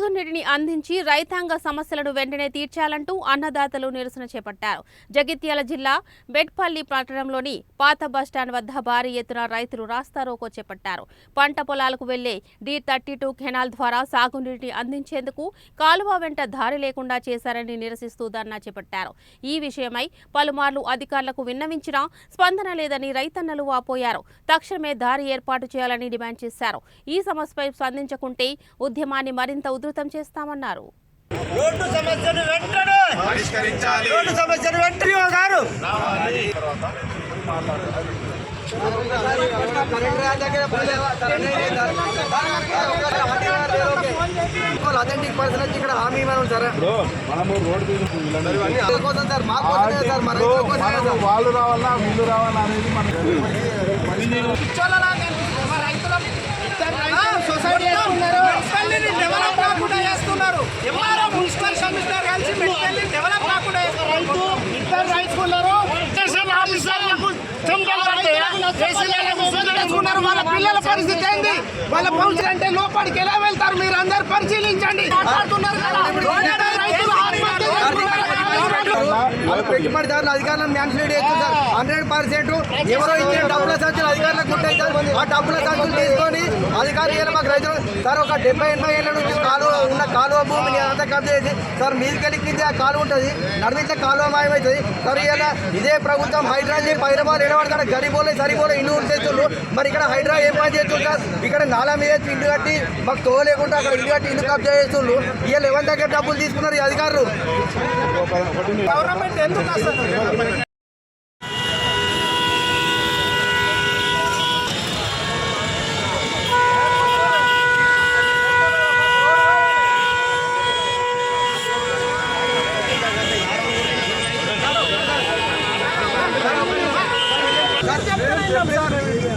సాగునీటిని అందించి రైతాంగ సమస్యలను వెంటనే తీర్చాలంటూ అన్నదాతలు నిరసన చేపట్టారు. జగిత్యాల జిల్లా బెట్పల్లి పట్టణంలోని పాత బస్టాండ్ వద్ద భారీ ఎత్తున రైతులు రాస్తారోకో చేపట్టారు. పంట పొలాలకు వెళ్లే D32 కెనాల్ ద్వారా సాగునీటిని అందించేందుకు కాలువ వెంట దారి లేకుండా చేశారని నిరసిస్తూ ధర్నా చేపట్టారు. ఈ విషయమై పలుమార్లు అధికారులకు విన్నవించినా స్పందన లేదని రైతన్నలు వాపోయారు. తక్షణమే దారి ఏర్పాటు చేయాలని డిమాండ్ చేశారు. ఈ సమస్యపై స్పందించకుంటే ఉద్యమాన్ని మరింత ఉధృతం చేస్తామన్నారు. రోడ్డు సమస్యను వెంటనే పరిష్కరించాలి. రోడ్డు సమస్యను వెంటనే గారు అథెంటిక్ పర్సన్ వచ్చి ఇక్కడ హామీ ఇవ్వడం సార్. మనము రోడ్డు సార్ మాకు వాళ్ళు రావాలా వీళ్ళు రావాలా అనేది మనకు సొసైటీ డెవలప్ కాకుండా చేస్తున్నారు. ఎంఆర్ఓ మున్సిపల్ కమిషనర్ కలిసి మెట్పల్లి డెవలప్ కాకుండా ఇద్దరు రైతున్నారు. వాళ్ళ పిల్లల పరిస్థితి ఏంది? వాళ్ళ భవిష్యత్ అంటే లోపలికి ఎలా వెళ్తారు? మీరు అందరు పరిశీలించండి. పెట్టుబడిదారులు అధికారులను మ్యాన్సులేట్ చేస్తారు సార్. 100% ఎవరో ఇచ్చే డబ్బుల సంచులు అధికారులకు ఉంటాయి సార్. ఆ డబ్బుల సంచులు తీసుకొని అధికారులు మాకు రైతులు సార్ ఒక 70-80 ఏళ్ళ నుంచి కాలువ భూమిని అంతా కబ్జా చేసి సార్ మీదికెళ్ళి ఆ కాలువ ఉంటుంది, నడిమించే కాలువ మాయమవుతుంది సార్. ఇలా ఇదే ప్రభుత్వం హైడ్రా చెప్పి హైదరాబాద్ ఎడబడతారు. గరీబోలే సరిపోలే ఇల్లు చేస్తున్నారు. మరి ఇక్కడ హైడ్రా ఏం పని చేస్తున్నారు సార్? ఇక్కడ నాలా మీద ఇల్లు కట్టి మాకు తోలేకుండా అక్కడ ఇల్లు కట్టి ఇల్లు కబ్జా చేస్తున్నారు. వీళ్ళు ఎవరి దగ్గర డబ్బులు తీసుకున్నారు ఈ అధికారులు? గవర్నమెంట్ ఎందుకు వస్తుంది?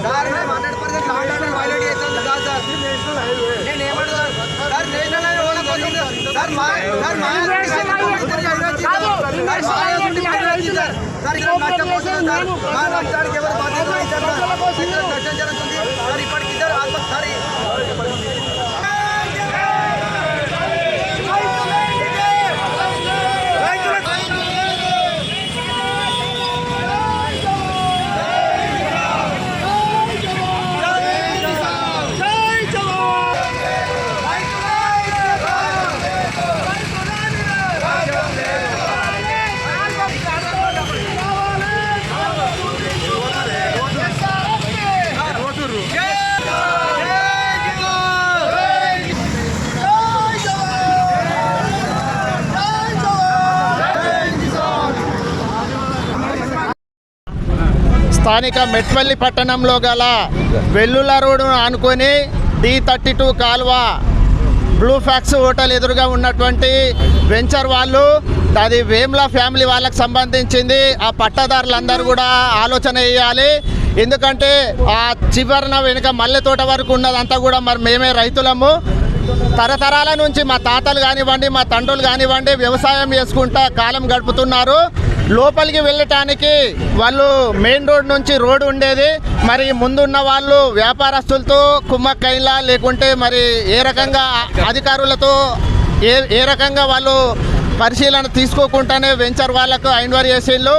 సార్ మేము 100% లాండ్ ఆర్డర్ వైలేట్ చేస్తాను కాదు సార్. నేను ఏమంటారు సార్ నేషనల్ హైవే ఓడకపోతుంది సార్. సార్ ఇక్కడ నష్టపోతుంది సార్. మా నష్టానికి ఎవరు బాధ్యత నష్టం జరుగుతుంది సార్. ఇప్పటికి ఇద్దరు సార్ స్థానిక మెట్పల్లి పట్టణంలో గల వెల్లుల రోడ్డును ఆనుకొని D32 కాల్వ బ్లూ ఫ్యాక్స్ హోటల్ ఎదురుగా ఉన్నటువంటి వెంచర్ వాళ్ళు, అది వేమ్లా ఫ్యామిలీ వాళ్ళకి సంబంధించింది. ఆ పట్టదారులందరూ కూడా ఆలోచన చేయాలి. ఎందుకంటే ఆ చివరన వెనుక మల్లె తోట వరకు ఉన్నదంతా కూడా మరి మేమే రైతులము. తరతరాల నుంచి మా తాతలు కానివ్వండి, మా తండ్రులు కానివ్వండి వ్యవసాయం చేసుకుంటా కాలం గడుపుతున్నారు. లోపలికి వెళ్ళటానికి వాళ్ళు మెయిన్ రోడ్ నుంచి రోడ్డు ఉండేది. మరి ముందున్న వాళ్ళు వ్యాపారస్తులతో కుమ్మక్కైలా లేకుంటే మరి ఏ రకంగా అధికారులతో ఏ రకంగా వాళ్ళు పరిశీలన తీసుకోకుండానే వెంచర్ వాళ్ళకు ఐన్వర్ చేసిండ్రు.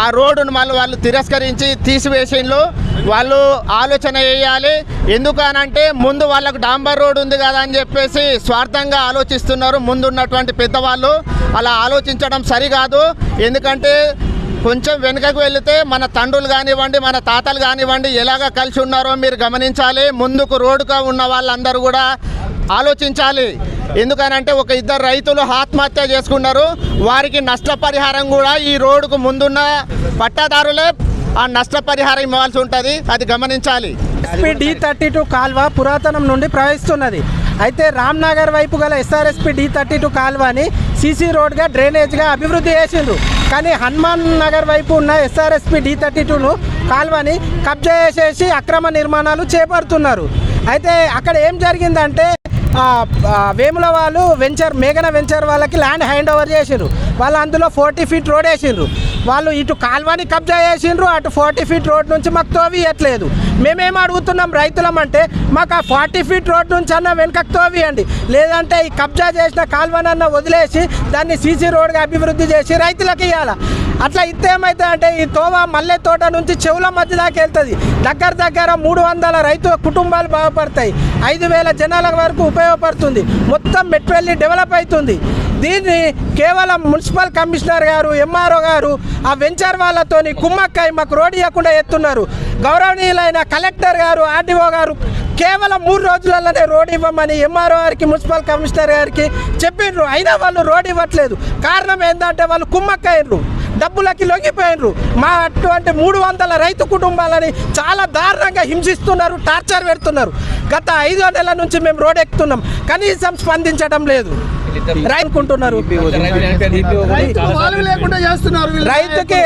ఆ రోడ్డును మళ్ళీ వాళ్ళు తిరస్కరించి తీసివేసిండ్రు. వాళ్ళు ఆలోచన చేయాలి. ఎందుకనంటే ముందు వాళ్ళకు డాంబర్ రోడ్ ఉంది కదా అని చెప్పేసి స్వార్థంగా ఆలోచిస్తున్నారు ముందున్నటువంటి పెద్దవాళ్ళు. అలా ఆలోచించడం సరికాదు. ఎందుకంటే కొంచెం వెనుకకు వెళితే మన తండ్రులు కానివ్వండి, మన తాతలు కానివ్వండి ఎలాగ కలిసి ఉన్నారో మీరు గమనించాలి. ముందుకు రోడ్డుగా ఉన్న వాళ్ళందరూ కూడా ఆలోచించాలి. ఎందుకనంటే ఒక ఇద్దరు రైతులు ఆత్మహత్య చేసుకున్నారు. వారికి నష్టపరిహారం కూడా ఈ రోడ్డుకు ముందున్న పట్టాదారులే ఆ నష్టపరిహారం ఇవ్వాల్సి ఉంటుంది. అది గమనించాలి. D32 కాల్వ పురాతనం నుండి ప్రవహిస్తున్నది. అయితే రామ్నగర్ వైపు గల SRSP D32 కాల్వని CC రోడ్గా డ్రైనేజ్గా అభివృద్ధి చేసిండ్రు. కానీ హనుమాన్ నగర్ వైపు ఉన్న SRSP D32ను కాల్వని కబ్జా చేసేసి అక్రమ నిర్మాణాలు చేపడుతున్నారు. అయితే అక్కడ ఏం జరిగిందంటే వేముల వాళ్ళు మేఘన వెంచర్ వాళ్ళకి ల్యాండ్ హ్యాండ్ ఓవర్ చేసిండ్రు. వాళ్ళు అందులో 40 ఫీట్ రోడ్ వేసిండ్రు. వాళ్ళు ఇటు కాల్వాని కబ్జా చేసిండ్రు, అటు 40 ఫీట్ రోడ్ నుంచి మాకు తోవియట్లేదు. మేమేం అడుగుతున్నాం రైతులం అంటే మాకు ఆ 40 ఫీట్ రోడ్ నుంచి అన్న వెనకకు తోవియండి, లేదంటే ఈ కబ్జా చేసిన కాల్వనన్న వదిలేసి దాన్ని సీసీ రోడ్గా అభివృద్ధి చేసి రైతులకు ఇవ్వాలి. అట్లా ఇస్తే ఏమైతే అంటే ఈ తోవ మల్లె తోట నుంచి చెవుల మధ్య దాకా వెళ్తుంది. దగ్గర 300 రైతు కుటుంబాలు బాగుపడతాయి, 5,000 జనాల వరకు ఉపయోగపడుతుంది. మొత్తం మెట్పల్లి డెవలప్ అవుతుంది. దీన్ని కేవలం మున్సిపల్ కమిషనర్ గారు, ఎంఆర్ఓ గారు ఆ వెంచర్ వాళ్ళతోని కుమ్మక్కై మాకు రోడ్ ఇవ్వకుండా ఎత్తున్నారు. గౌరవనీయులైన కలెక్టర్ గారు, ఆర్డీఓ గారు కేవలం 3 రోజులలోనే రోడ్ ఇవ్వమని ఎంఆర్ఓ గారికి, మున్సిపల్ కమిషనర్ గారికి చెప్పిండ్రు. అయినా వాళ్ళు రోడ్ ఇవ్వట్లేదు. కారణం ఏంటంటే వాళ్ళు కుమ్మక్కయ్యారు, డబ్బులకి లొంగిపోయినరు. మా అటువంటి 300 రైతు కుటుంబాలని చాలా దారుణంగా హింసిస్తున్నారు, టార్చర్ పెడుతున్నారు. గత 5 నెలల నుంచి మేము రోడ్ ఎక్కుతున్నాం, కనీసం స్పందించడం లేదు. అనుకుంటున్నారు రైతులు లేకుండా చేస్తున్నారు. రైతుకి